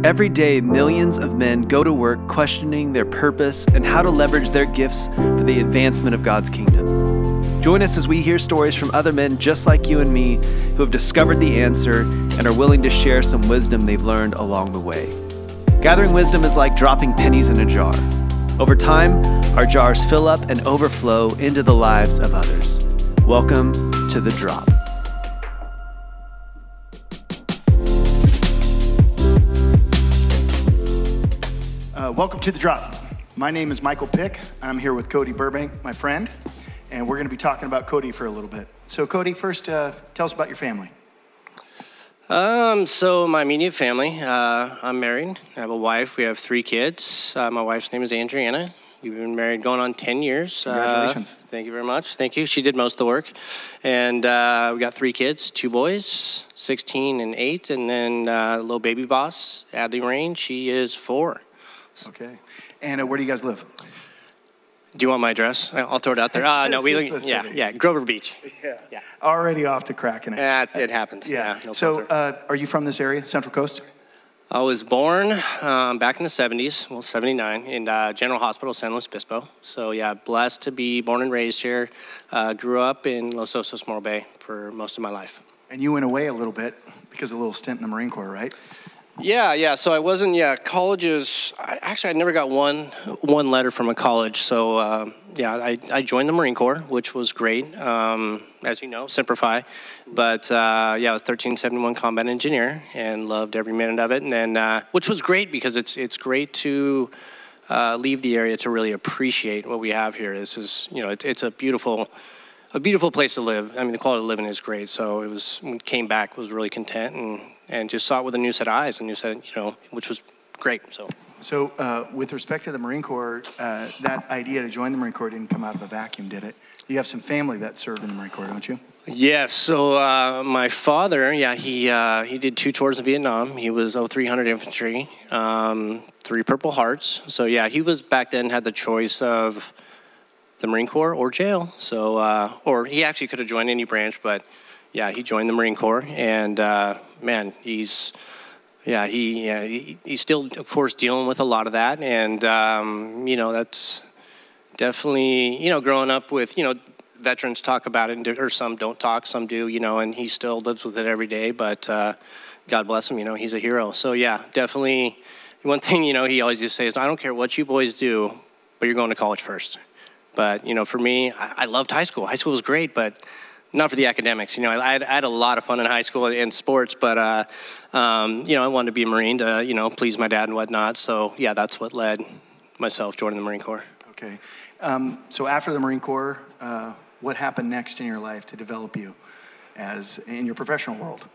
Every day, millions of men go to work questioning their purpose and how to leverage their gifts for the advancement of God's kingdom. Join us as we hear stories from other men just like you and me who have discovered the answer and are willing to share some wisdom they've learned along the way. Gathering wisdom is like dropping pennies in a jar. Over time, our jars fill up and overflow into the lives of others. Welcome to The Drop. Welcome to The Drop. My name is Michael Pick. I'm here with Cody Burbank, my friend, and we're going to be talking about Cody for a little bit. So Cody, first tell us about your family. So my immediate family, I'm married. I have a wife. We have 3 kids. My wife's name is Adriana. We've been married going on 10 years. Congratulations. Thank you very much. Thank you. She did most of the work. And we got 3 kids, 2 boys, 16 and 8, and then little baby boss, Adley Rain. She is 4. Okay. And where do you guys live? Do you want my address? I'll throw it out there. No, we live, yeah, Grover Beach. Yeah. Already off to cracking it. Yeah, it happens. Yeah. No So are you from this area, Central Coast? I was born back in the 70s, well, 79, in General Hospital, San Luis Obispo. So, yeah, blessed to be born and raised here. Grew up in Los Osos, Morro Bay for most of my life. And you went away a little bit because of a little stint in the Marine Corps, right? Yeah. So I wasn't, colleges, I never got one letter from a college. So, I joined the Marine Corps, which was great, as you know, Semper Fi. But, I was 1371 combat engineer and loved every minute of it. And then, which was great because it's great to leave the area to really appreciate what we have here. This is, it's a beautiful place to live. I mean, the quality of living is great. So it was, when came back, was really content and just saw it with a new set of eyes, which was great. So with respect to the Marine Corps, that idea to join the Marine Corps didn't come out of a vacuum, did it? You have some family that served in the Marine Corps, don't you? Yes. So my father, he did 2 tours of Vietnam. He was 0300 infantry, 3 Purple Hearts. So he was back then had the choice of the Marine Corps or jail. So or he actually could have joined any branch, but he joined the Marine Corps, and man, he's still, of course, dealing with a lot of that, and that's definitely, growing up with, veterans talk about it, or some don't talk, some do, and he still lives with it every day, but God bless him, he's a hero. So definitely, one thing, he always just says, I don't care what you boys do, but you're going to college first. But, for me, I loved high school. High school was great, but not for the academics. I had a lot of fun in high school and sports, but, I wanted to be a Marine to, please my dad and whatnot. So, that's what led myself joining the Marine Corps. Okay. So after the Marine Corps, what happened next in your life to develop you in your professional world?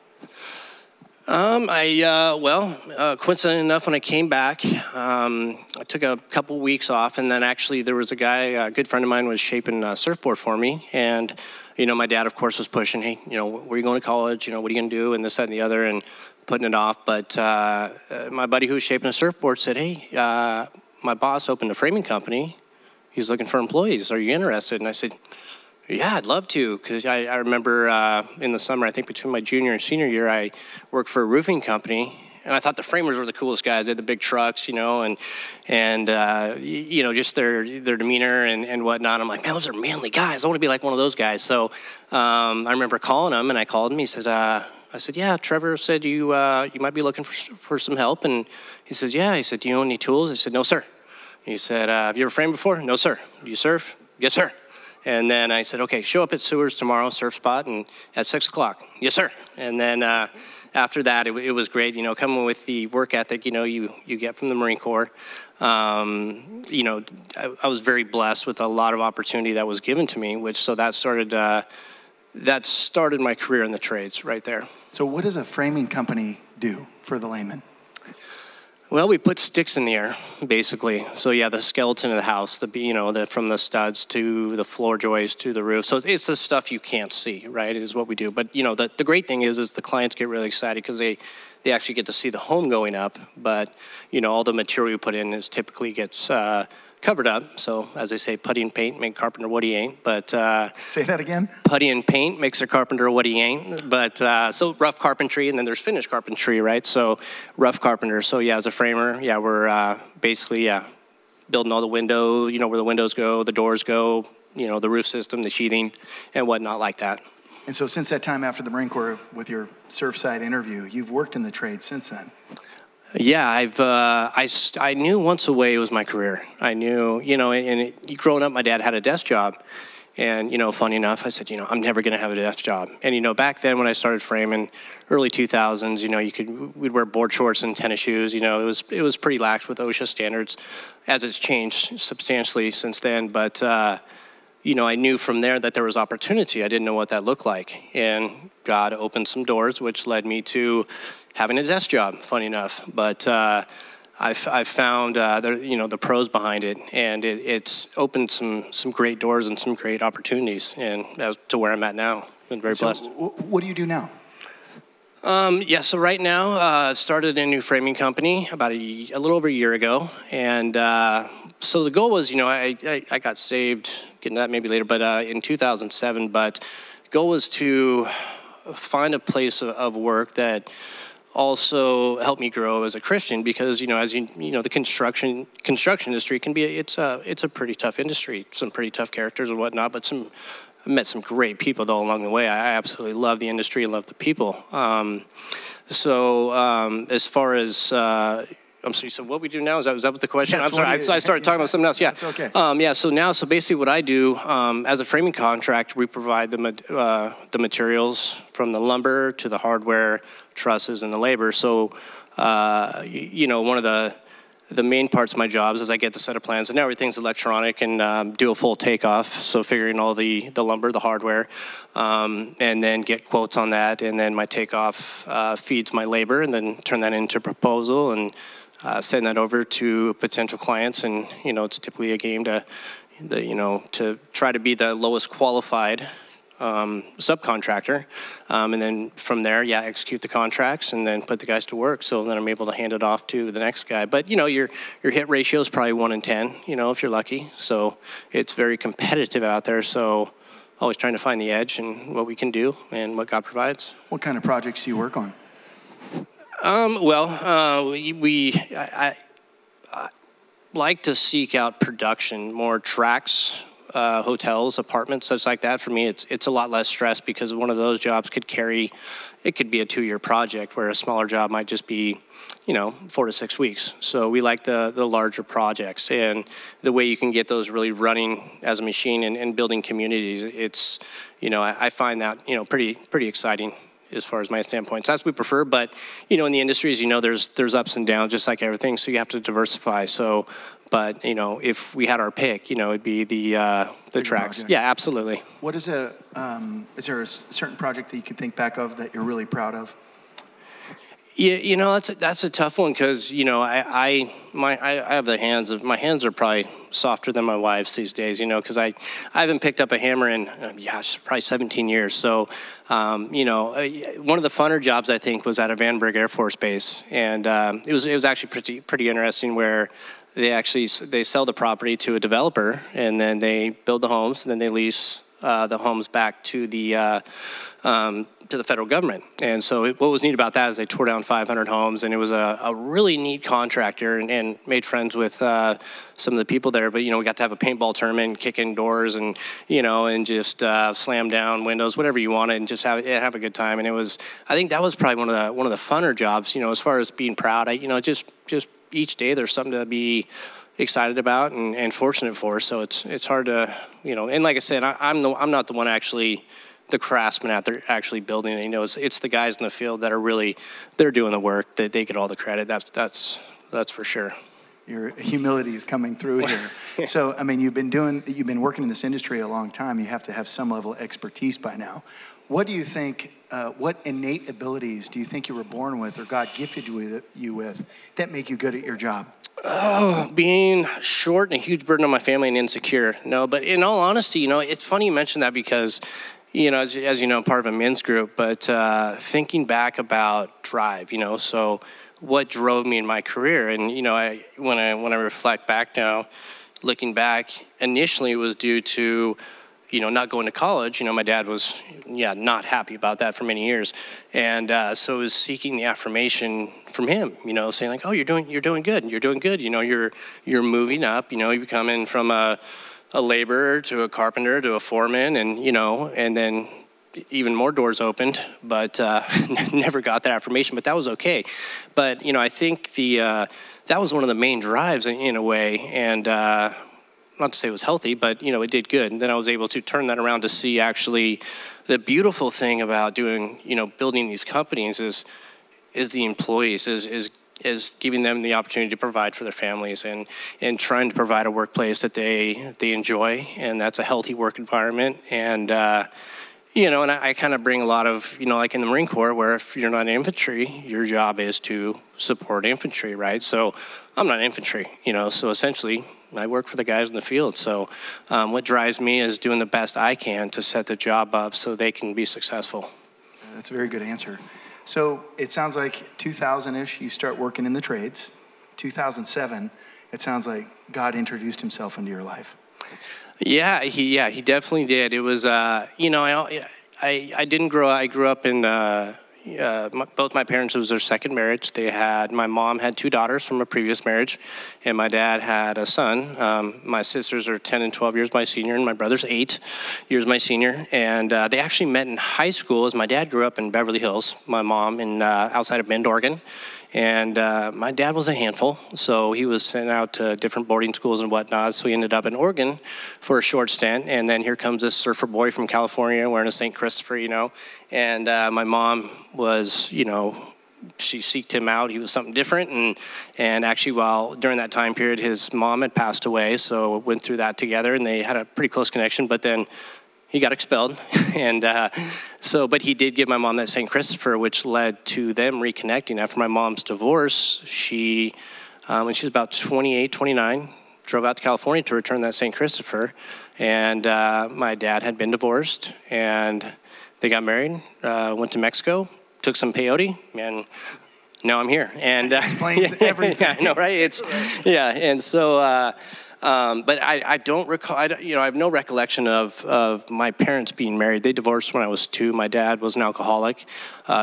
Coincidentally enough, when I came back, I took a couple weeks off, and then actually there was a guy, a good friend of mine was shaping a surfboard for me, and, my dad, of course, was pushing, hey, where are you going to college, what are you going to do, and this, that, and the other, and putting it off, but my buddy who was shaping a surfboard said, hey, my boss opened a framing company, he's looking for employees, are you interested? And I said, yeah, I'd love to, because I remember in the summer, I think between my junior and senior year, I worked for a roofing company, and I thought the framers were the coolest guys. They had the big trucks, and just their demeanor and whatnot. I'm like, man, those are manly guys. I want to be like one of those guys. So I remember calling him, and I called him. He said, I said, yeah, Trevor said you might be looking for some help. And he says, yeah. He said, do you own any tools? I said, no, sir. He said, have you ever framed before? No, sir. Do you surf? Yes, sir. And then I said, okay, show up at Sewers tomorrow, surf spot, and at 6 o'clock. Yes, sir. And then after that, it was great, coming with the work ethic, you get from the Marine Corps. I was very blessed with a lot of opportunity that was given to me, so that started my career in the trades right there. So what does a framing company do for the layman? Well, we put sticks in the air, basically. So the skeleton of the house, from the studs to the floor joists to the roof. So it's the stuff you can't see, right, is what we do. But, the great thing is the clients get really excited because they actually get to see the home going up. But, all the material we put in is typically gets covered up. So as they say, putty and paint make carpenter what he ain't. But say that again. Putty and paint makes a carpenter what he ain't. But so rough carpentry, and then there's finished carpentry, right? So rough carpenter. So yeah, as a framer, yeah, we're basically building all the window, where the windows go, the doors go, the roof system, the sheathing, and whatnot like that. And so since that time after the Marine Corps with your Surfside interview, you've worked in the trade since then. Yeah, I knew once away was my career. I knew, growing up, my dad had a desk job. And, funny enough, I said, I'm never going to have a desk job. And, back then when I started framing, early 2000s, we'd wear board shorts and tennis shoes. It was pretty lax with OSHA standards, as it's changed substantially since then. But, I knew from there that there was opportunity. I didn't know what that looked like. And God opened some doors, which led me to having a desk job, funny enough. But I found the pros behind it, and it's opened some great doors and some great opportunities, and as to where I'm at now. Been very blessed. What do you do now? So right now, started a new framing company about a little over a year ago, and so the goal was, I got saved, getting that maybe later, but in 2007. But the goal was to find a place of work that also helped me grow as a Christian, because as the construction industry can be it's a pretty tough industry, some pretty tough characters and whatnot, but I met some great people though along the way. I absolutely love the industry and love the people. As far as I'm sorry, so what we do now, is that what the question? Yes, I'm sorry, I started talking about something else. Yeah, that's okay. So basically what I do, as a framing contractor, we provide the materials from the lumber to the hardware, trusses, and the labor. So, one of the main parts of my jobs is I get the set of plans, and now everything's electronic, and do a full takeoff. So figuring all the lumber, the hardware, and then get quotes on that, and then my takeoff feeds my labor, and then turn that into a proposal and send that over to potential clients. And it's typically a game to try to be the lowest qualified subcontractor, and then from there, execute the contracts and then put the guys to work. So then I'm able to hand it off to the next guy. But your hit ratio is probably 1 in 10, if you're lucky. So it's very competitive out there. So always trying to find the edge and what we can do and what God provides. What kind of projects do you work on? I like to seek out production, more tracks, hotels, apartments, such like that. For me, it's a lot less stress, because one of those jobs could be a 2-year project, where a smaller job might just be, 4 to 6 weeks. So we like the larger projects, and the way you can get those really running as a machine and building communities. It's, I find that, pretty exciting as far as my standpoint. So that's what we prefer. But, in the industry, as there's ups and downs, just like everything. So you have to diversify. So, but, if we had our pick, it'd be the tracks. Project. Yeah, absolutely. What is is there a certain project that you can think back of that you're really proud of? Yeah, that's a tough one, because I have my hands are probably softer than my wife's these days, because I haven't picked up a hammer in probably 17 years. So one of the funner jobs I think was at a Vandenberg Air Force Base, and it was actually pretty interesting, where they sell the property to a developer, and then they build the homes, and then they lease the homes back to the federal government. And so what was neat about that is they tore down 500 homes, and it was a really neat contractor, and made friends with some of the people there. But, we got to have a paintball tournament, kick in doors, and, and just slam down windows, whatever you wanted, and just have a good time. And I think that was probably one of the funner jobs, as far as being proud. Just each day there's something to be excited about and fortunate for. So it's hard to, and like I said, I'm not the one actually, the craftsman out there actually building it. It's the guys in the field that are they're doing the work, that they get all the credit. That's for sure. Your humility is coming through here. So, you've been working in this industry a long time. You have to have some level of expertise by now. What do you think, what innate abilities do you think you were born with, or God gifted you with, that make you good at your job? Oh, being short and a huge burden on my family and insecure. No, but in all honesty, it's funny you mentioned that, because, as you know, I'm part of a men's group, but thinking back about drive, so what drove me in my career, and, when I reflect back now, looking back, initially it was due to, not going to college. My dad was, not happy about that for many years. And so I was seeking the affirmation from him, saying like, oh, you're doing good. You're doing good. You're moving up, you're becoming from a laborer to a carpenter to a foreman, and then even more doors opened, but never got that affirmation, but that was okay. But, I think that was one of the main drives in a way, and not to say it was healthy, but, it did good. And then I was able to turn that around to see actually the beautiful thing about doing, building these companies is the employees, is giving them the opportunity to provide for their families and trying to provide a workplace that they enjoy, and that's a healthy work environment. And, and I kind of bring a lot of, like in the Marine Corps, where if you're not infantry, your job is to support infantry, right? So I'm not infantry, so essentially I work for the guys in the field. So what drives me is doing the best I can to set the job up so they can be successful. That's a very good answer. So it sounds like 2000-ish, you start working in the trades. 2007, it sounds like God introduced himself into your life. Yeah, he definitely did. It was, I didn't grow up. I grew up in, both my parents, it was their second marriage. My mom had 2 daughters from a previous marriage, and my dad had a son. My sisters are 10 and 12 years my senior, and my brother's 8 years my senior. And they actually met in high school, as my dad grew up in Beverly Hills, my mom in outside of Bend, Oregon. And my dad was a handful, so he was sent out to different boarding schools and whatnot, so he ended up in Oregon for a short stint. And then here comes this surfer boy from California wearing a St. Christopher, And my mom was, she seeked him out. He was something different. And actually, during that time period, his mom had passed away, so went through that together, and they had a pretty close connection. But then he got expelled, and but he did give my mom that St. Christopher, which led to them reconnecting. After my mom's divorce, she, when she was about 28, 29, drove out to California to return that St. Christopher, and my dad had been divorced, and they got married, went to Mexico, took some peyote, and now I'm here. And explains everything. Yeah, I know, right? And so. But I don't recall, I have no recollection of my parents being married. They divorced when I was 2. My dad was an alcoholic.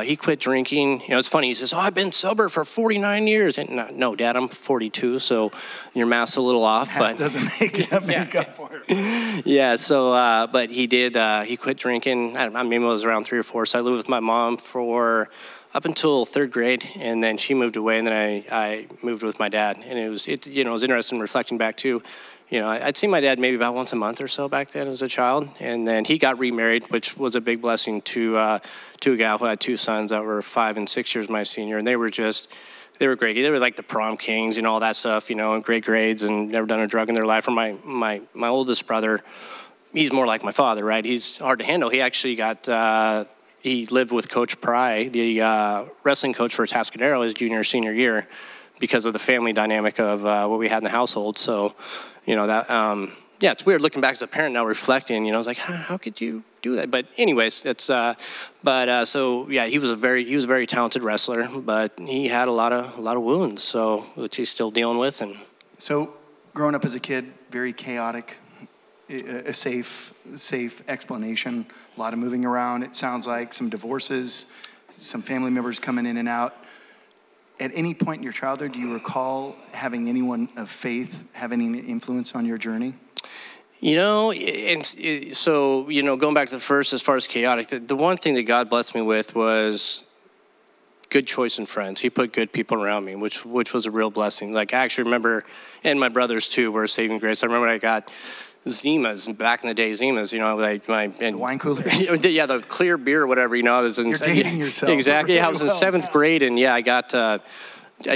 He quit drinking. It's funny. He says, oh, I've been sober for 49 years. And no, Dad, I'm 42, so your math's a little off. That doesn't make up for it. Yeah, so, but he did, he quit drinking. Maybe it was around 3 or 4. So I lived with my mom for up until 3rd grade, and then she moved away, and then I moved with my dad. And it was interesting reflecting back too. I'd see my dad maybe about once a month or so back then as a child, and then he got remarried, which was a big blessing to a gal who had 2 sons that were 5 and 6 years my senior, and they were great. They were like the prom kings and all that stuff, and great grades, and never done a drug in their life. Or my oldest brother, he's more like my father, right? He's hard to handle. He actually got. He lived with Coach Pry, the wrestling coach for Atascadero, his junior, senior year, because of the family dynamic of what we had in the household. So, it's weird looking back as a parent now, reflecting. I was like, how could you do that? But anyways, he was a very talented wrestler, but he had a lot of wounds, so which he's still dealing with. And so, growing up as a kid, very chaotic. A safe explanation, a lot of moving around. It sounds like some divorces, some family members coming in and out. At any point in your childhood, do you recall having anyone of faith have any influence on your journey? Going back to the first, as far as chaotic, the one thing that God blessed me with was good choice in friends. He put good people around me, which was a real blessing. Like, I actually remember, and my brothers too were a saving grace. I remember I got Zimas, back in the day, Zimas, the wine cooler? Yeah, the clear beer or whatever, I was in... You're dating yourself. Exactly, yeah, I was in 7th grade, and I got... I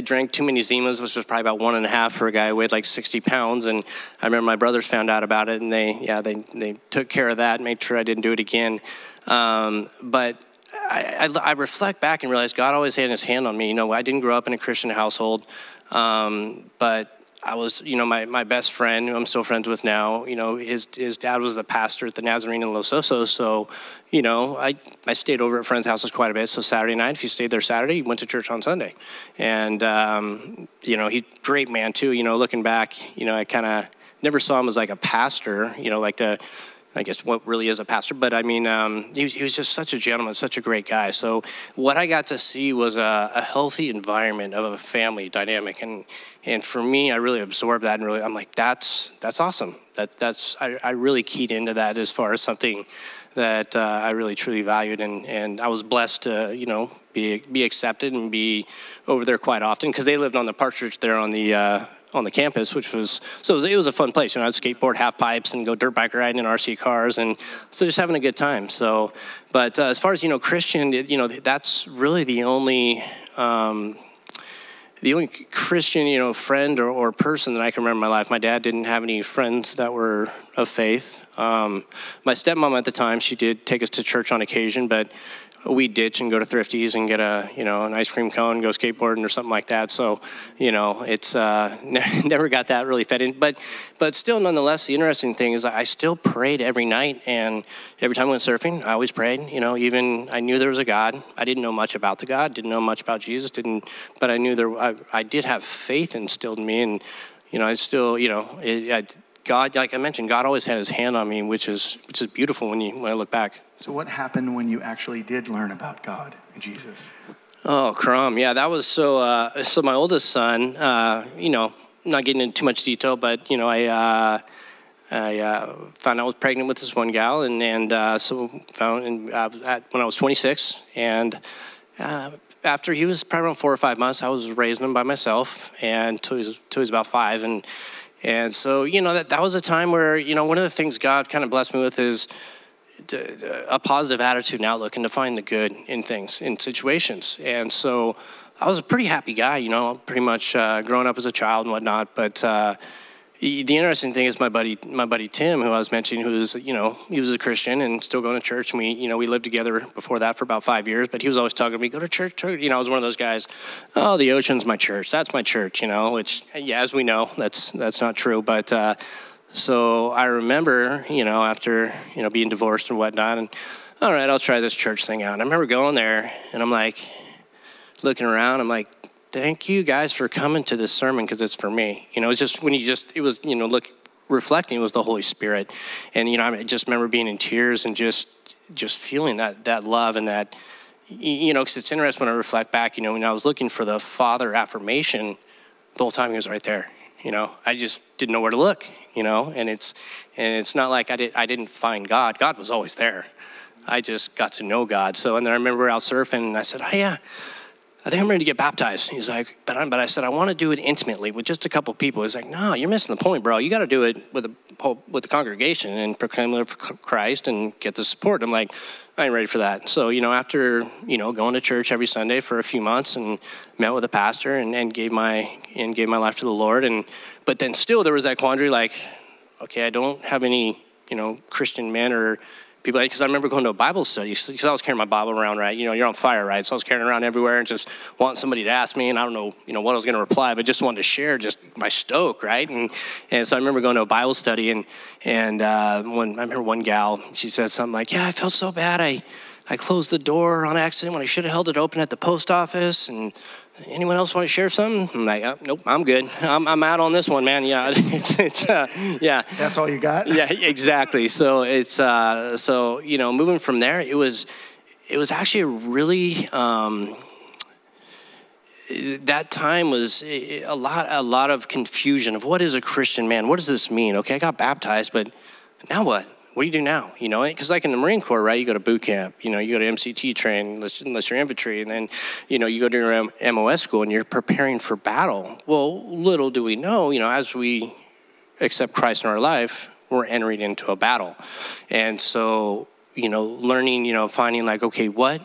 drank too many Zimas, which was probably about 1.5 for a guy who weighed like 60 pounds, and I remember my brothers found out about it, and they took care of that, made sure I didn't do it again. But I reflect back and realize God always had his hand on me. I didn't grow up in a Christian household, but I was, my best friend, who I'm still friends with now, his dad was the pastor at the Nazarene in Los Osos. So, I stayed over at friends' houses quite a bit. So Saturday night, if you stayed there Saturday, you went to church on Sunday. And, he's a great man too. Looking back, I kind of never saw him as like a pastor, like I guess what really is a pastor, but I mean, he was just such a gentleman, such a great guy. So what I got to see was a healthy environment of a family dynamic, and for me, I really absorbed that, and really, I'm like, that's awesome. I really keyed into that as far as something that I really truly valued, and I was blessed to be accepted and be over there quite often, because they lived on the partridge there on the campus, which was, it was a fun place. I'd skateboard half pipes and go dirt bike riding in RC cars, and so just having a good time. So, but as far as, Christian, that's really the only Christian, friend or person that I can remember in my life. My dad didn't have any friends that were of faith. My stepmom at the time, she did take us to church on occasion, but we ditch and go to Thrifty's and get an ice cream cone, go skateboarding or something like that. So, it's never got that really fed in. But still, nonetheless, the interesting thing is I still prayed every night, and every time I went surfing, I always prayed. Even I knew there was a God. I didn't know much about the God, didn't know much about Jesus, but I knew I did have faith instilled in me, and I still, God, like I mentioned, God always had his hand on me, which is beautiful when I look back. So what happened when you actually did learn about God and Jesus? Oh, crumb. Yeah, that was so my oldest son, not getting into too much detail, but, I found out I was pregnant with this one gal, and so found when I was 26, and after he was probably around 4 or 5 months, I was raising him by myself, and till he was about 5, and so, that was a time where, one of the things God kind of blessed me with is a positive attitude and outlook, and to find the good in things, in situations. And so I was a pretty happy guy, pretty much growing up as a child and whatnot. But the interesting thing is my buddy Tim, who I was mentioning, who was, he was a Christian and still going to church. And we lived together before that for about 5 years. But he was always talking to me, go to church. I was one of those guys. Oh, the ocean's my church. That's my church. Which, yeah, as we know, that's not true. But so I remember, after being divorced and whatnot, and all right, I'll try this church thing out. And I remember going there, and I'm like looking around. I'm like, thank you guys for coming to this sermon, because it's for me. It's just reflecting was the Holy Spirit. And, I just remember being in tears and just feeling that love, and that, because it's interesting when I reflect back, when I was looking for the Father affirmation, the whole time he was right there. I just didn't know where to look, and it's not like I didn't find God. God was always there. I just got to know God. So, and then I remember out surfing, and I said, oh yeah, I think I'm ready to get baptized. He's like, but I said, I want to do it intimately with just a couple people. He's like, no, you're missing the point, bro. You got to do it with the congregation and proclaim the love for Christ and get the support. I'm like, I ain't ready for that. So, after, going to church every Sunday for a few months and met with a pastor and gave my life to the Lord. But then still there was that quandary, like, okay, I don't have any, Christian men or people, because I remember going to a Bible study, because I was carrying my Bible around, right? You're on fire, right? So I was carrying it around everywhere and just wanting somebody to ask me, and I don't know, what I was going to reply, but just wanted to share just my stoke, right? And so I remember going to a Bible study, and when I remember one gal, she said something like, yeah, I felt so bad. I closed the door on accident when I should have held it open at the post office, and anyone else want to share something? I'm like, nope, I'm good. I'm out on this one, man. Yeah, yeah. That's all you got? Yeah, exactly. So it's moving from there, it was actually a really that time was a lot of confusion of what is a Christian man? What does this mean? Okay, I got baptized, but now what? What do you do now? Because like in the Marine Corps, right, you go to boot camp, you go to MCT train, unless you're infantry, and then, you go to your MOS school and you're preparing for battle. Well, little do we know, as we accept Christ in our life, we're entering into a battle. And so, learning, finding like, okay, what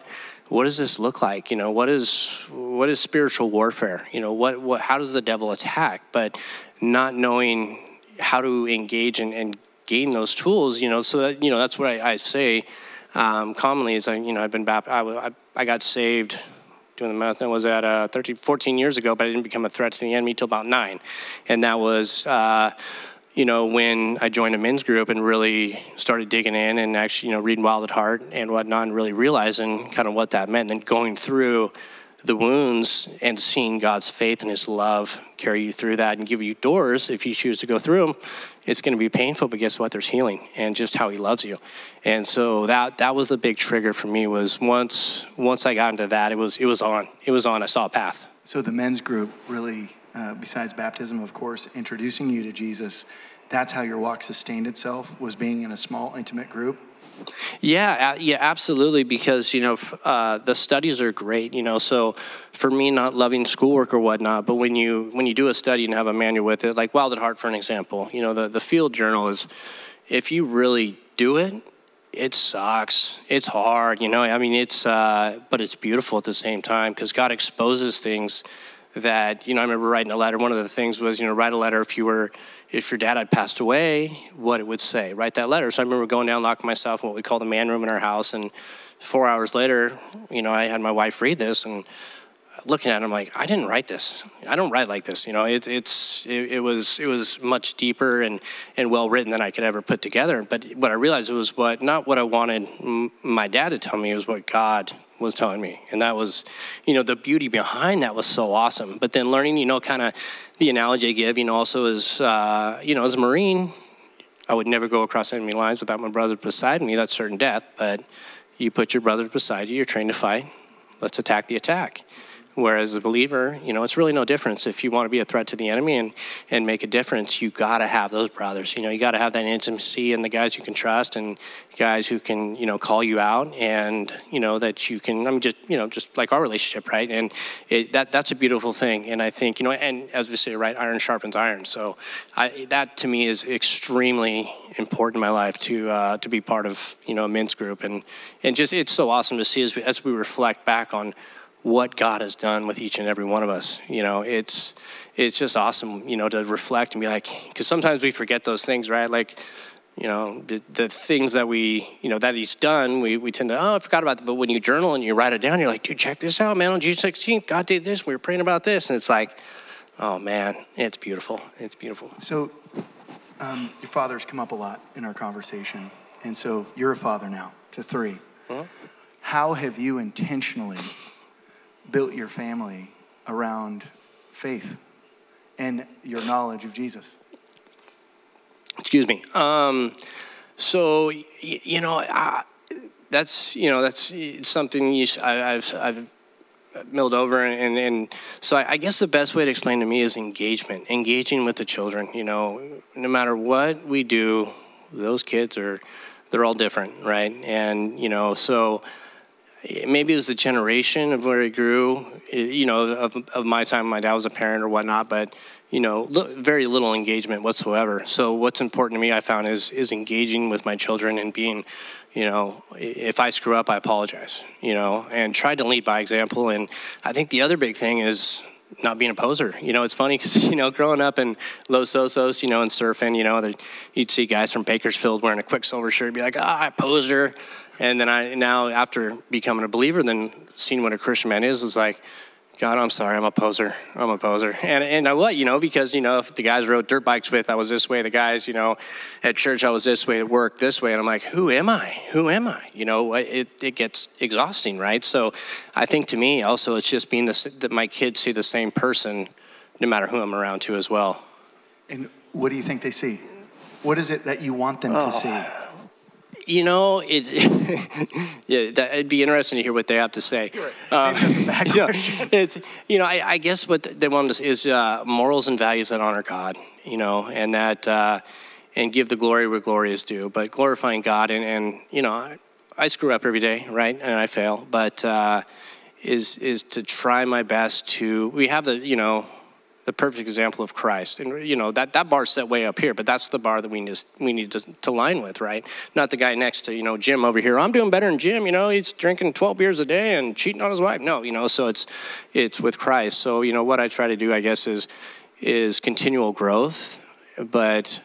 does this look like? What is spiritual warfare? How does the devil attack? But not knowing how to engage and gain those tools, so that, that's what I say commonly is, I've been baptized. I got saved, doing the math, that was at 14 years ago, but I didn't become a threat to the enemy till about 9. And that was, when I joined a men's group and really started digging in and actually, reading Wild at Heart and whatnot, and really realizing kind of what that meant, and then going through the wounds and seeing God's faith and his love carry you through that and give you doors, if you choose to go through them, it's going to be painful, but guess what? There's healing and just how he loves you. And so that was the big trigger for me, was once I got into that, it was on. I saw a path. So the men's group really, besides baptism, of course, introducing you to Jesus, that's how your walk sustained itself, was being in a small, intimate group? Yeah, absolutely. Because, the studies are great, so for me, not loving schoolwork or whatnot, but when you do a study and have a manual with it, like Wild at Heart, for an example, the field journal is, if you really do it, it sucks. It's hard, but it's beautiful at the same time, because God exposes things that, I remember writing a letter. One of the things was, write a letter if your dad had passed away, what it would say. Write that letter. So I remember going down, locking myself in what we call the man room in our house, and 4 hours later, I had my wife read this, and looking at it, I'm like, I didn't write this. I don't write like this. It was much deeper and well written than I could ever put together. But what I realized, it was not what I wanted my dad to tell me, it was what God was telling me. And that was, the beauty behind that was so awesome. But then learning, kind of the analogy I give, also as, as a Marine, I would never go across enemy lines without my brother beside me. That's certain death. But you put your brother beside you, you're trained to fight. Let's attack the attack. Whereas a believer, it's really no difference. If you want to be a threat to the enemy and make a difference, you got to have those brothers. You got to have that intimacy and the guys you can trust and guys who can, call you out and, that you can, just like our relationship, right? And that's a beautiful thing. And I think, and as we say, right, iron sharpens iron. So that to me is extremely important in my life to be part of, a men's group. And just, it's so awesome to see as we reflect back on what God has done with each and every one of us. It's just awesome, to reflect and be like, because sometimes we forget those things, right? Like, the things that that he's done, we tend to, I forgot about that. But when you journal and you write it down, you're like, dude, check this out, man. On June 16th, God did this. We were praying about this. And it's like, oh man, it's beautiful. It's beautiful. So your father's come up a lot in our conversation. And so you're a father now to 3. Uh-huh. How have you intentionally built your family around faith and your knowledge of Jesus? Excuse me. So that's something I've milled over, and so I guess the best way to explain to me is engaging with the children. No matter what we do, those kids they're all different, right? And so maybe it was the generation of where it grew, of my time. My dad was a parent or whatnot, but, very little engagement whatsoever. So what's important to me, I found, is engaging with my children and being, if I screw up, I apologize, and try to lead by example. And I think the other big thing is not being a poser. It's funny because, growing up in Los Osos, and surfing, you'd see guys from Bakersfield wearing a Quicksilver shirt and be like, poser. And then now after becoming a believer, then seeing what a Christian man is like, God, I'm sorry, I'm a poser. And I what, because, if the guys rode dirt bikes with, I was this way. The guys, at church, I was this way, at work, this way. And I'm like, who am I? It gets exhausting, right? So I think to me also, it's just being that my kids see the same person no matter who I'm around to as well. And what do you think they see? What is it that you want them to see? It'd be interesting to hear what they have to say. That's a bad question. I guess what they want is morals and values that honor God, and that, and give the glory where glory is due, but glorifying God. And I screw up every day, right? And I fail, but is to try my best to, we have the perfect example of Christ. And, that bar's set way up here, but that's the bar that we need to line with, right? Not the guy next to, Jim over here. I'm doing better than Jim, he's drinking 12 beers a day and cheating on his wife. No, so it's with Christ. So, what I try to do, I guess, is continual growth, but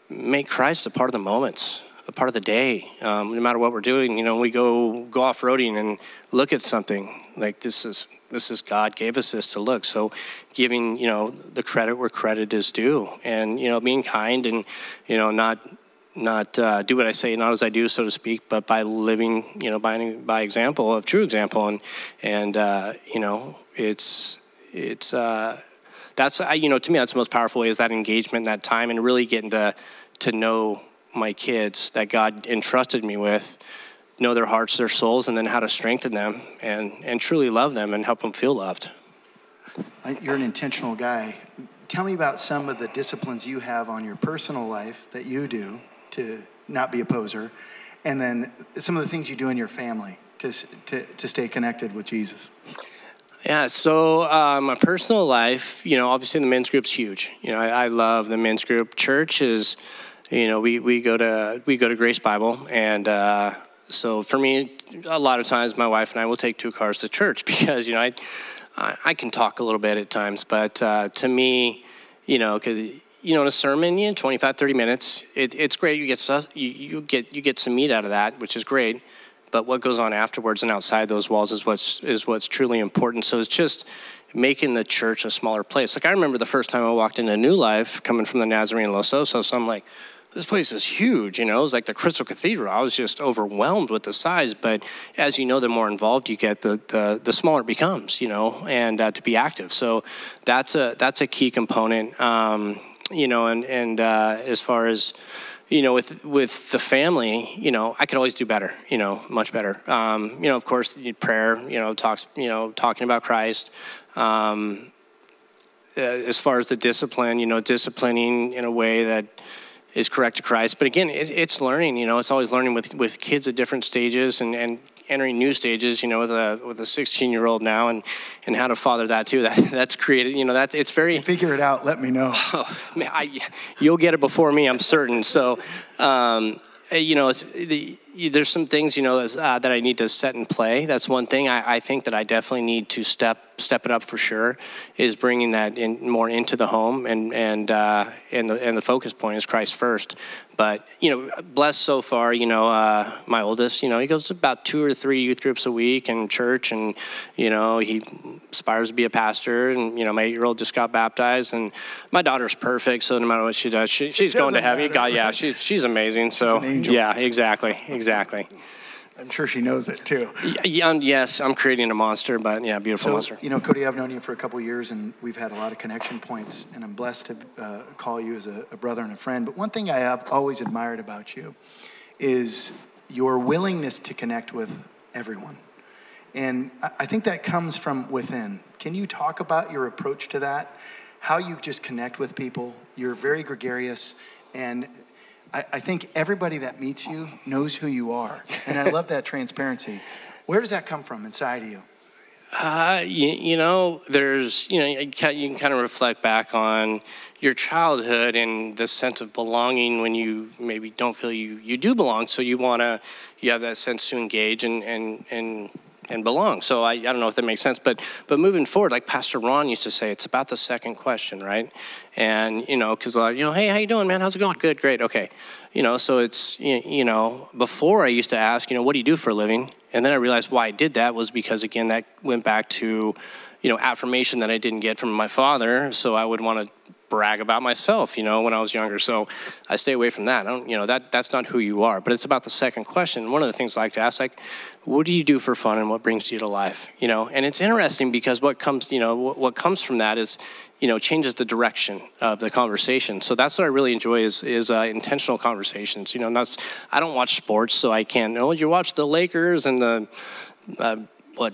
make Christ a part of the moments, a part of the day. No matter what we're doing, we go off-roading and look at something like this is God gave us this to look. So giving, the credit where credit is due, and, being kind and, do what I say, not as I do, so to speak, but by living, by example, of true example. And that's, to me, that's the most powerful way, is that engagement, that time, and really getting to know my kids that God entrusted me with, know their hearts, their souls, and then how to strengthen them and truly love them and help them feel loved. You're an intentional guy. Tell me about some of the disciplines you have on your personal life that you do to not be a poser, and then some of the things you do in your family to stay connected with Jesus. Yeah, so my personal life, obviously the men's group's huge. I love the men's group. Church is, we go to Grace Bible, and so for me, a lot of times my wife and I will take 2 cars to church because I can talk a little bit at times, but to me, because in a sermon, 25, 30 minutes, it's great. You get stuff, you get some meat out of that, which is great. But what goes on afterwards and outside those walls is what's truly important. So it's just making the church a smaller place. Like, I remember the first time I walked into New Life, coming from the Nazarene Los Osos, I'm like, this place is huge, It was like the Crystal Cathedral. I was just overwhelmed with the size. But as you know, the more involved you get, the smaller it becomes, and to be active. So that's a key component, and as far as, with the family, I could always do better, much better. Of course, prayer, talking about Christ. As far as the discipline, disciplining in a way that is correct to Christ. But again, it's learning, it's always learning with kids at different stages and entering new stages, with a 16-year-old now and how to father that too. That's created, it's very... If you figure it out, let me know. Oh, man, you'll get it before me, I'm certain. So, there's some things, that I need to set in play. That's one thing I think that I definitely need to step it up for sure, is bringing that in more into the home, and the focus point is Christ first. But blessed so far. My oldest, he goes to about 2 or 3 youth groups a week in church, and he aspires to be a pastor. And my 8-year-old just got baptized, and my daughter's perfect. So no matter what she does, she's going to heaven. God, yeah, she's amazing. So she's an angel. Yeah, exactly. I'm sure she knows it too. Yes, I'm creating a monster, but yeah, beautiful monster. Cody, I've known you for a couple of years, and we've had a lot of connection points, and I'm blessed to call you as a brother and a friend. But one thing I have always admired about you is your willingness to connect with everyone. And I think that comes from within. Can you talk about your approach to that? How you just connect with people? You're very gregarious, and I think everybody that meets you knows who you are. And I love that transparency. Where does that come from inside of you? There's, you can kind of reflect back on your childhood and the sense of belonging when you maybe don't feel you do belong. So you have that sense to engage and belong. So I don't know if that makes sense, but moving forward, like Pastor Ron used to say, it's about the second question, right? And, because hey, how you doing, man? How's it going? Good, great, okay. So it's, before I used to ask, what do you do for a living? And then I realized why I did that was because, again, that went back to, affirmation that I didn't get from my father. So I would want to brag about myself, when I was younger. So I stay away from that. I don't, that's not who you are. But it's about the second question. One of the things I like to ask, what do you do for fun and what brings you to life? And it's interesting because what comes, what comes from that is, changes the direction of the conversation. So that's what I really enjoy is intentional conversations. I don't watch sports, so I can't. You watch the Lakers and the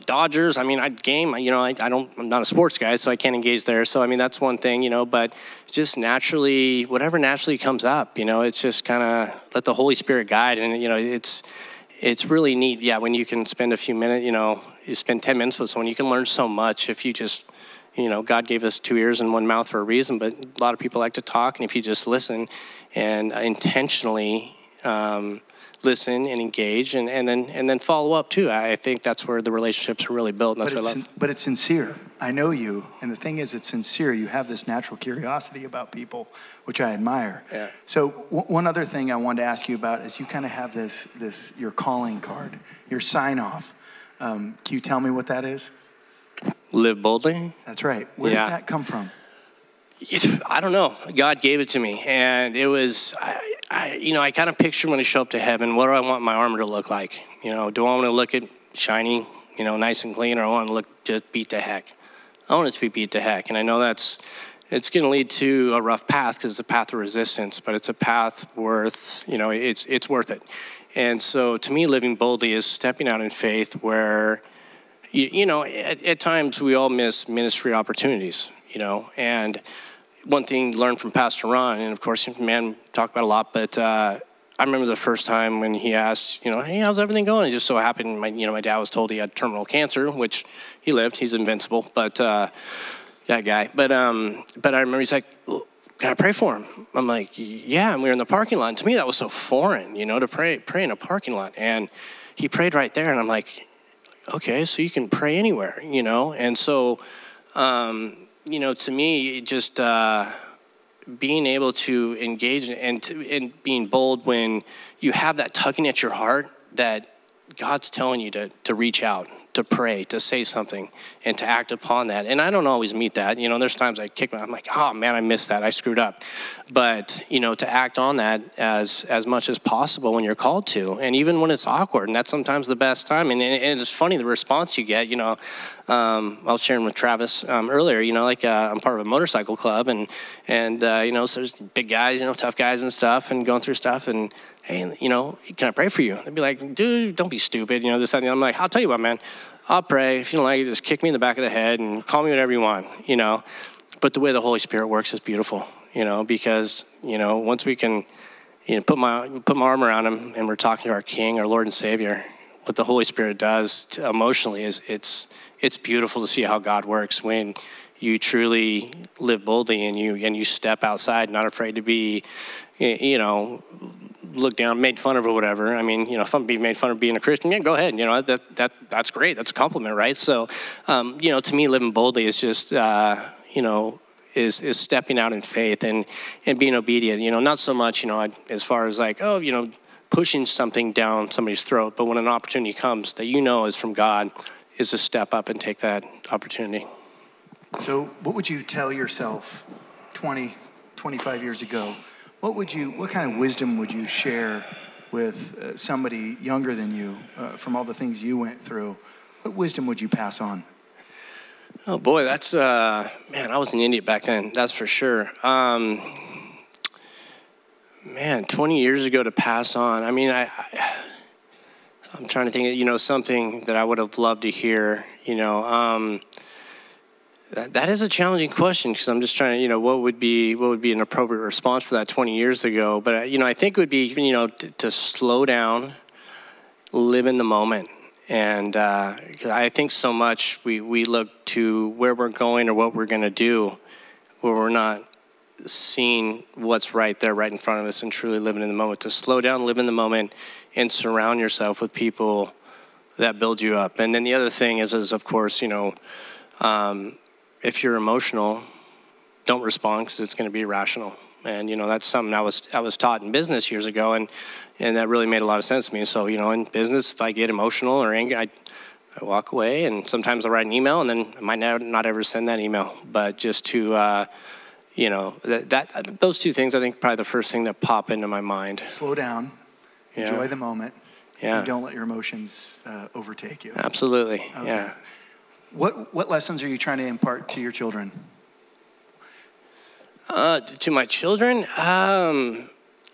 Dodgers. I mean, I'm not a sports guy, so I can't engage there. So, that's one thing, but just naturally, whatever naturally comes up, it's just kind of let the Holy Spirit guide. And, it's really neat. Yeah, when you can spend a few minutes, you spend 10 minutes with someone, you can learn so much if you just, God gave us 2 ears and 1 mouth for a reason, but a lot of people like to talk. And if you just listen and intentionally, listen and engage and then follow up too. I think that's where the relationships are really built. And that's what I love. But it's sincere. I know you, and the thing is, it's sincere. You have this natural curiosity about people, which I admire. Yeah. So one other thing I wanted to ask you about is you kind of have this your calling card, your sign off. Can you tell me what that is? Live boldly. That's right. Where does that come from? I don't know. God gave it to me, and it was. I kind of picture when I show up to heaven, what do I want my armor to look like? Do I want to look at shiny, nice and clean, or I want to look just beat to heck? I want it to be beat to heck. And I know it's going to lead to a rough path because it's a path of resistance, but it's a path worth, it's worth it. And so to me, living boldly is stepping out in faith where, at times we all miss ministry opportunities, and one thing learned from Pastor Ron, and of course, man, talk about a lot, but I remember the first time when he asked, hey, how's everything going? It just so happened, my dad was told he had terminal cancer, which he lived, he's invincible, but that guy. But I remember he's like, well, can I pray for him? I'm like, yeah, and we were in the parking lot. And to me, that was so foreign, to pray in a parking lot. And he prayed right there, and I'm like, okay, so you can pray anywhere, And so, to me, just being able to engage and being bold when you have that tugging at your heart that God's telling you to reach out, to pray, to say something, and to act upon that. And I don't always meet that. There's times I kick I'm like, oh, man, I missed that. I screwed up. But, to act on that as much as possible when you're called to, and even when it's awkward. And that's sometimes the best time. And it's funny, the response you get, I was sharing with Travis earlier, I'm part of a motorcycle club. And so there's big guys, tough guys and stuff, and going through stuff. And, hey, can I pray for you? They'd be like, dude, don't be stupid, this, that, and the other. I'm like, I'll tell you what, man, I'll pray. If you don't like it, just kick me in the back of the head and call me whatever you want, But the way the Holy Spirit works is beautiful, because, once we can, put my arm around him and we're talking to our King, our Lord and Savior, what the Holy Spirit does emotionally is it's beautiful to see how God works when you truly live boldly and you step outside, not afraid to be, looked down, made fun of or whatever. I mean, if I'm being made fun of being a Christian, yeah, go ahead. That's great. That's a compliment, right? So, to me, living boldly is just, is stepping out in faith and being obedient. Not so much, as far as like, pushing something down somebody's throat, but when an opportunity comes that is from God, is to step up and take that opportunity. So what would you tell yourself 20, 25 years ago? What kind of wisdom would you share with somebody younger than you from all the things you went through? What wisdom would you pass on? Oh boy, that's, man, I was an idiot back then, that's for sure. 20 years ago to pass on, I mean, I'm trying to think, something that I would have loved to hear, that is a challenging question because I'm just trying to, what would be an appropriate response for that 20 years ago. But, I think it would be, to slow down, live in the moment. And I think so much we look to where we're going or what we're going to do where we're not seeing what's right there, right in front of us and truly living in the moment. To slow down, live in the moment, and surround yourself with people that build you up. And then the other thing is of course, if you're emotional, don't respond because it's going to be irrational. And, that's something I was taught in business years ago, and that really made a lot of sense to me. So, in business, if I get emotional or angry, I walk away, and sometimes I'll write an email, and then I might not ever send that email. But just to, those two things, I think, probably the first thing that pop into my mind. Slow down, enjoy the moment, and don't let your emotions overtake you. Absolutely, okay. Yeah. What lessons are you trying to impart to your children? To my children,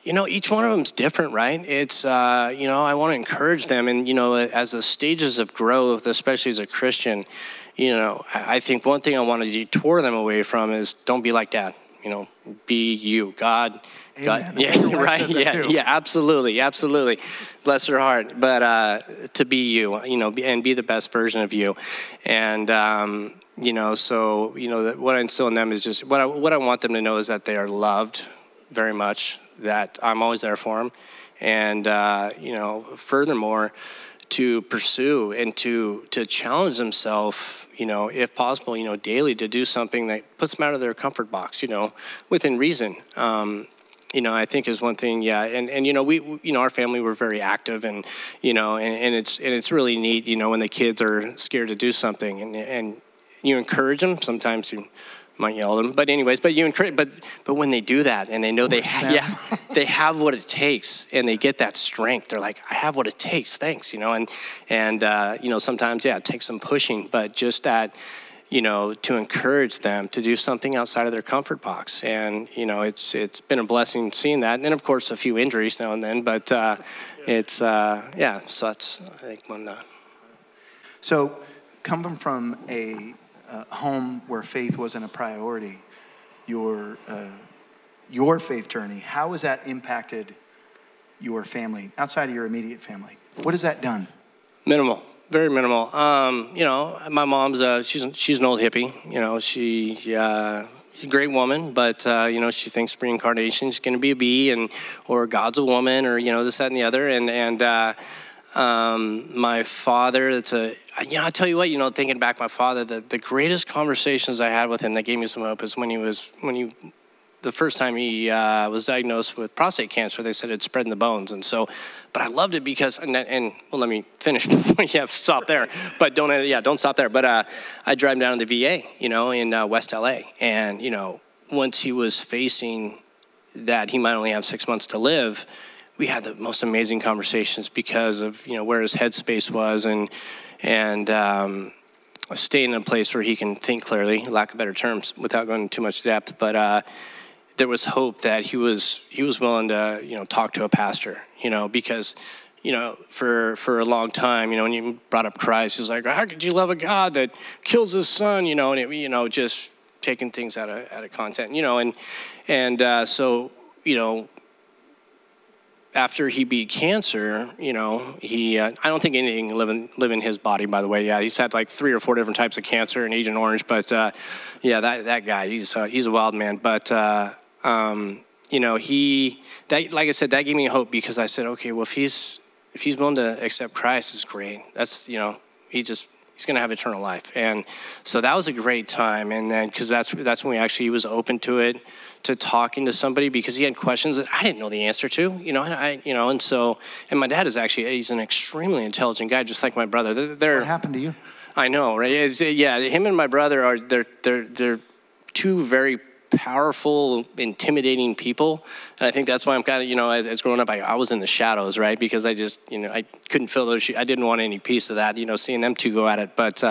each one of them's different, right? It's, I want to encourage them. And, as the stages of growth, especially as a Christian, I think one thing I want to detour them away from is don't be like dad. Be you. God, yeah, right, yeah, absolutely. Bless her heart. But to be you, and be the best version of you. And, so, what I instill in them is just, what I want them to know is that they are loved very much, that I'm always there for them. And, furthermore, to pursue and to challenge themselves, if possible, daily to do something that puts them out of their comfort box, within reason. I think is one thing, yeah. And we our family, we're very active, and and it's really neat, when the kids are scared to do something, and you encourage them. Sometimes you might yell at them. But anyways, but you encourage, but when they do that and they know they have what it takes and they get that strength, they're like, I have what it takes, thanks, you know. And you know, sometimes it takes some pushing, but just that, you know, to encourage them to do something outside of their comfort box. And you know, it's been a blessing seeing that. And then of course a few injuries now and then, but it's so that's, I think, one. So coming from a home where faith wasn't a priority, your faith journey, how has that impacted your family, outside of your immediate family? What has that done? Minimal, very minimal. You know, my mom's she's an old hippie. You know, she's a great woman, but you know, she thinks reincarnation is going to be a bee, or God's a woman, or you know, this, that, and the other, my father, you know, I tell you what, you know, thinking back, my father, the greatest conversations I had with him that gave me some hope is the first time he was diagnosed with prostate cancer. They said it spread in the bones, and so, but I loved it because, and well, let me finish before you have to stop there, but don't stop there. But I drive down to the VA, you know, in West LA, and you know, once he was facing that he might only have 6 months to live, we had the most amazing conversations because of, you know, where his headspace was and staying in a place where he can think clearly, lack of better terms, without going into too much depth. But there was hope that he was willing to, you know, talk to a pastor, you know, because, you know, for a long time, you know, when you brought up Christ, he's like, how could you love a God that kills his son, you know, and it, you know, just taking things out of content, you know, and so, you know, after he beat cancer, you know, I don't think anything live in his body, by the way. Yeah, he's had like 3 or 4 different types of cancer and Agent Orange, but yeah, that guy, he's a wild man. But you know, like I said, that gave me hope because I said, okay, well, if he's willing to accept Christ, it's great. That's, you know, he's going to have eternal life. And so that was a great time. And then, because that's when he was open to it, to talking to somebody, because he had questions that I didn't know the answer to, you know, and my dad he's an extremely intelligent guy, just like my brother. What happened to you? I know, right? Him and my brother they're two very powerful, intimidating people. And I think that's why I'm kind of, you know, as growing up, I was in the shadows, right? Because I just, you know, I couldn't fill those shoes. I didn't want any piece of that, you know, seeing them two go at it. But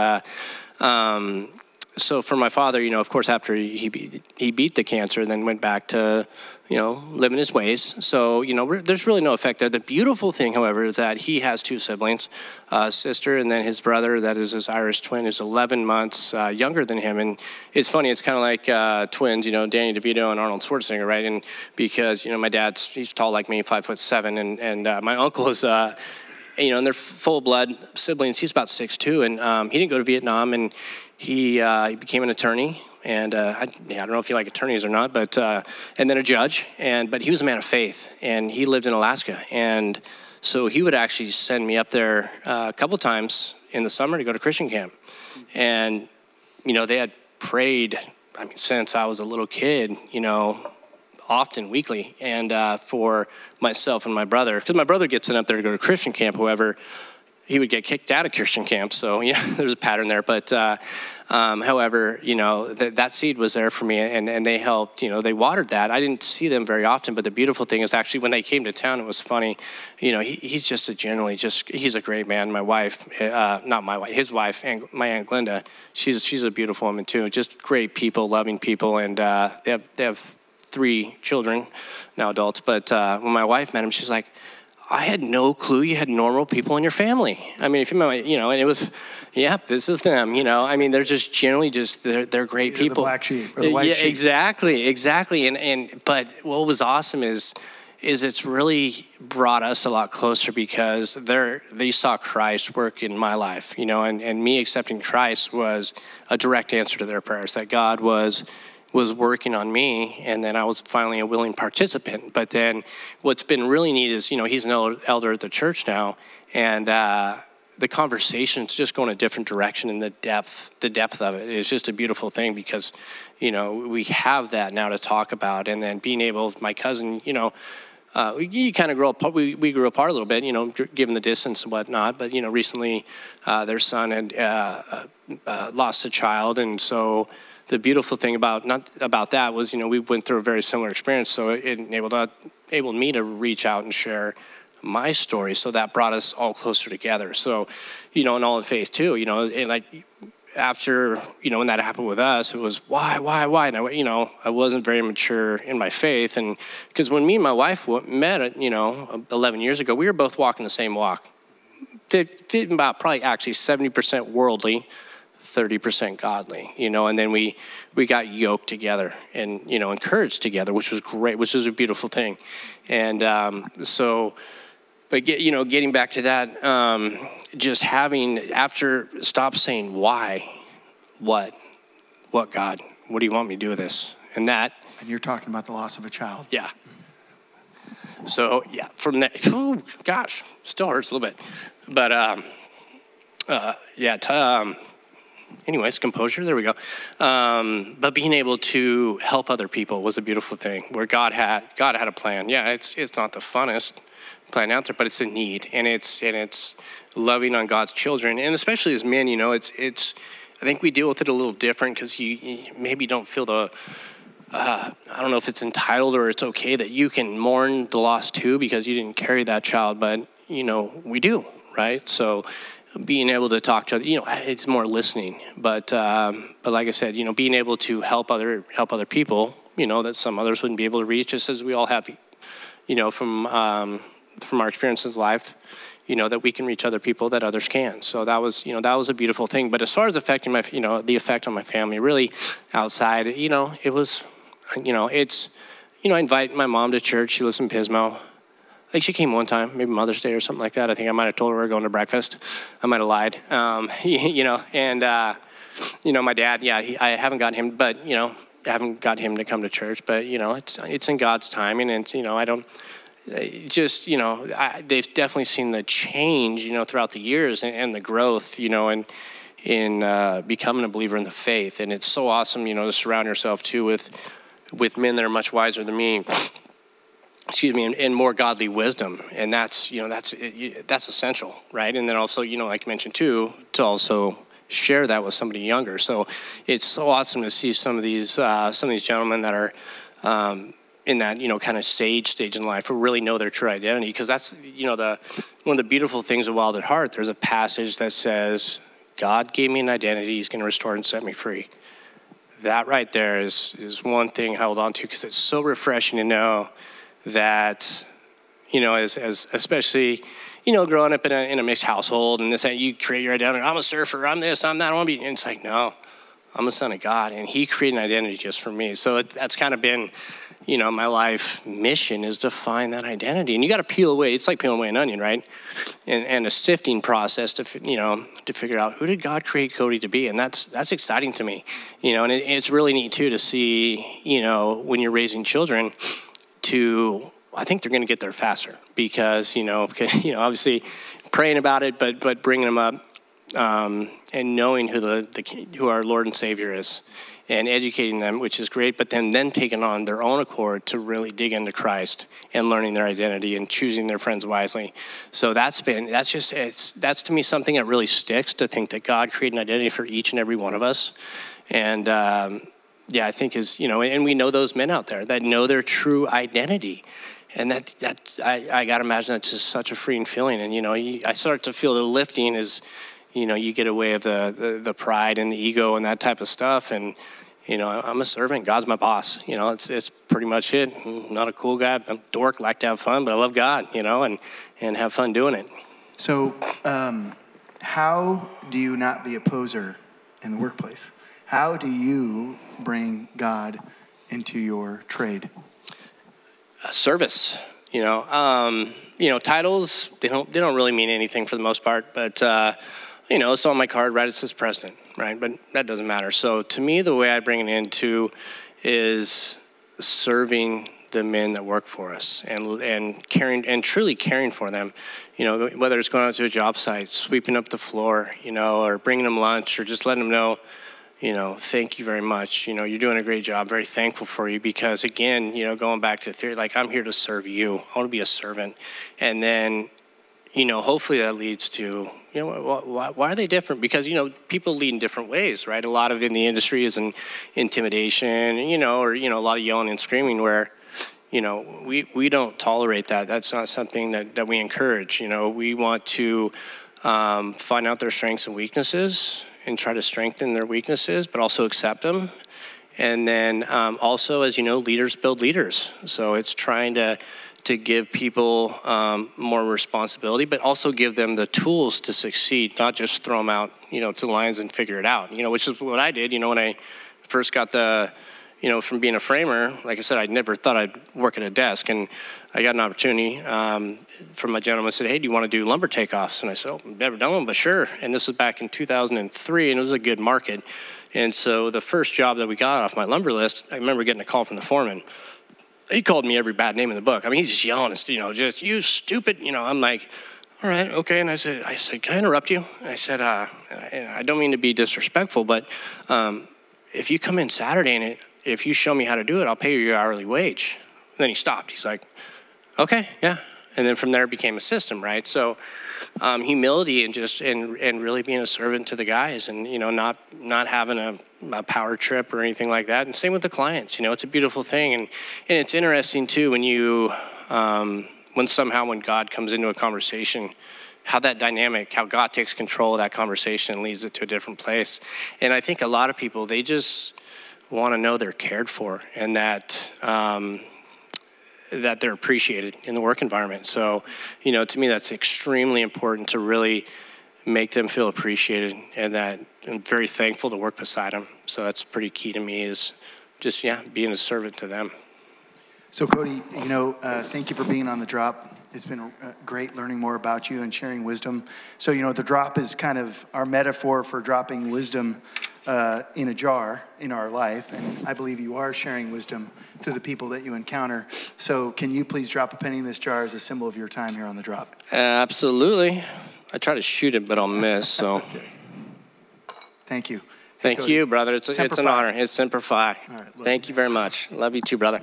so for my father, you know, of course, after he beat the cancer, then went back to, you know, living his ways. So, you know, there's really no effect there. The beautiful thing, however, is that he has 2 siblings, a sister, and then his brother, that is his Irish twin, is 11 months younger than him. And it's funny, it's kind of like twins, you know, Danny DeVito and Arnold Schwarzenegger, right? And because, you know, my he's tall like me, 5'7", and my uncle is, you know, and they're full-blood siblings. He's about 6'2", and he didn't go to Vietnam, and he became an attorney, and I don't know if you like attorneys or not, but and then a judge, but he was a man of faith, and he lived in Alaska, and so he would actually send me up there a couple times in the summer to go to Christian camp, and you know, they had prayed, I mean, since I was a little kid, you know, often weekly, and for myself and my brother, because my brother gets sent up there to go to Christian camp. However, he would get kicked out of Christian camp, so yeah, there's a pattern there. But however, you know, that seed was there for me, and they helped. You know, they watered that. I didn't see them very often, but the beautiful thing is actually when they came to town, it was funny. You know, he's just he's a great man. My wife, not my wife, his wife, and my Aunt Glenda, she's a beautiful woman too. Just great people, loving people, and they have 3 children, now adults. But when my wife met him, she's like, I had no clue you had normal people in your family. I mean, if you remember, you know, and it was, this is them, you know. I mean, they're just generally they're great These people. Are the black sheep or the white sheep. Exactly. But what was awesome is it's really brought us a lot closer because they saw Christ work in my life, you know, and me accepting Christ was a direct answer to their prayers, that God was working on me, and then I was finally a willing participant. But then what's been really neat is, you know, he's an elder at the church now, and the conversation's just going a different direction, and the depth of it is just a beautiful thing because, you know, we have that now to talk about. And then being able, my cousin, you know, you kind of grow apart. We grew apart a little bit, given the distance and whatnot. But recently, their son had lost a child, and so the beautiful thing about that was, we went through a very similar experience. So it enabled me to reach out and share my story. So that brought us all closer together. So, and all in faith too. And like after when that happened with us, it was why, and I wasn't very mature in my faith, and because when me and my wife met, 11 years ago, we were both walking the same walk. About probably actually 70% worldly, 30% godly, and then we got yoked together and, encouraged together, which was great, which was a beautiful thing. And but getting back to that, just stop saying why, what God, what do you want me to do with this? And you're talking about the loss of a child. Yeah. So yeah, from that, oh gosh, still hurts a little bit, but anyways, composure, there we go. But being able to help other people was a beautiful thing, where God had a plan. Yeah, it's not the funnest plan out there, but it's a need, and it's loving on God's children, and especially as men, it's I think we deal with it a little different, because you maybe don't feel the I don't know if it's entitled or it's okay that you can mourn the loss too, because you didn't carry that child, but we do, right? So being able to talk to other, it's more listening, but like I said, being able to help other people, that some others wouldn't be able to reach, just as we all have, from our experiences in life, that we can reach other people that others can. So that was a beautiful thing. But as far as affecting my, the effect on my family, really outside, it was, it's, I invite my mom to church. She lives in Pismo. I think she came one time, maybe Mother's Day or something like that. I think I might have told her we were going to breakfast. I might have lied, and my dad, I haven't got him, but, I haven't got him to come to church, but, it's in God's timing, and, I don't, just, they've definitely seen the change, throughout the years, and the growth, in becoming a believer in the faith. And it's so awesome, to surround yourself too with men that are much wiser than me, and more godly wisdom. And that's essential, right? And then also, like you mentioned too, to also share that with somebody younger. So it's so awesome to see some of these gentlemen that are, in that, kind of stage in life, who really know their true identity. Because that's, one of the beautiful things of Wild at Heart, there's a passage that says, God gave me an identity, he's going to restore and set me free. That right there is one thing I hold on to, because it's so refreshing to know that, as especially, growing up in a mixed household, and this, you create your identity. I'm a surfer, I'm this, I'm that, I want to be, and it's like, no, I'm a son of God, and he created an identity just for me. So that's kind of been, my life mission, is to find that identity. And you got to peel away. It's like peeling away an onion, right? And a sifting process to figure out, who did God create Cody to be? And that's exciting to me, and it's really neat too to see, when you're raising children, I think they're going to get there faster, because, obviously praying about it, but bringing them up, and knowing who our Lord and Savior is, and educating them, which is great, but then taking on their own accord to really dig into Christ and learning their identity and choosing their friends wisely. So that's to me something that really sticks, to think that God created an identity for each and every one of us. And I think and we know those men out there that know their true identity. And I got to imagine that's just such a freeing feeling. And, I start to feel the lifting as, you get away of the pride and the ego and that type of stuff. And, I'm a servant. God's my boss. It's pretty much it. I'm not a cool guy. I'm a dork, like to have fun, but I love God, and have fun doing it. So how do you not be a poser in the workplace? How do you bring God into your trade? Service, titles, they don't really mean anything for the most part, but, it's on my card, right? It says president, right? But that doesn't matter. So to me, the way I bring it into is serving the men that work for us, and caring, and truly caring for them, whether it's going out to a job site, sweeping up the floor, or bringing them lunch, or just letting them know, thank you very much. You're doing a great job. Very thankful for you because, again, going back to the theory, like, I'm here to serve you. I want to be a servant. And then, hopefully that leads to, why are they different? Because, people lead in different ways, right? A lot of in the industry is in intimidation, or, a lot of yelling and screaming where, we don't tolerate that. That's not something that we encourage. We want to find out their strengths and weaknesses and try to strengthen their weaknesses, but also accept them. And then also, as you know, leaders build leaders. So it's trying to give people more responsibility, but also give them the tools to succeed, not just throw them out, to the lions and figure it out, which is what I did, when I first got from being a framer. Like I said, I never thought I'd work at a desk, and I got an opportunity from a gentleman who said, hey, do you want to do lumber takeoffs? And I said, oh, I've never done one, but sure. And this was back in 2003, and it was a good market. And so the first job that we got off my lumber list, I remember getting a call from the foreman. He called me every bad name in the book. I mean, he's just yelling, just, you stupid, I'm like, all right, okay. And I said, can I interrupt you? And I said, I don't mean to be disrespectful, but if you come in Saturday and if you show me how to do it, I'll pay you your hourly wage. And then he stopped. He's like, okay, yeah. And then from there it became a system, right? So humility and just and really being a servant to the guys, and not having a power trip or anything like that. And same with the clients. It's a beautiful thing, and it's interesting too when you when God comes into a conversation, how that dynamic, how God takes control of that conversation and leads it to a different place. And I think a lot of people, they just want to know they're cared for and that that they're appreciated in the work environment. So, to me, that's extremely important to really make them feel appreciated, and that I'm very thankful to work beside them. So that's pretty key to me, is just, being a servant to them. So Cody, thank you for being on The Drop. It's been great learning more about you and sharing wisdom. So, The Drop is kind of our metaphor for dropping wisdom in a jar in our life. And I believe you are sharing wisdom to the people that you encounter. So can you please drop a penny in this jar as a symbol of your time here on The Drop? Absolutely. I try to shoot it, but I'll miss, so. Okay. Thank you. Thank you, brother. It's an honor. It's Semper Fi. All right, thank you very much. Love you too, brother.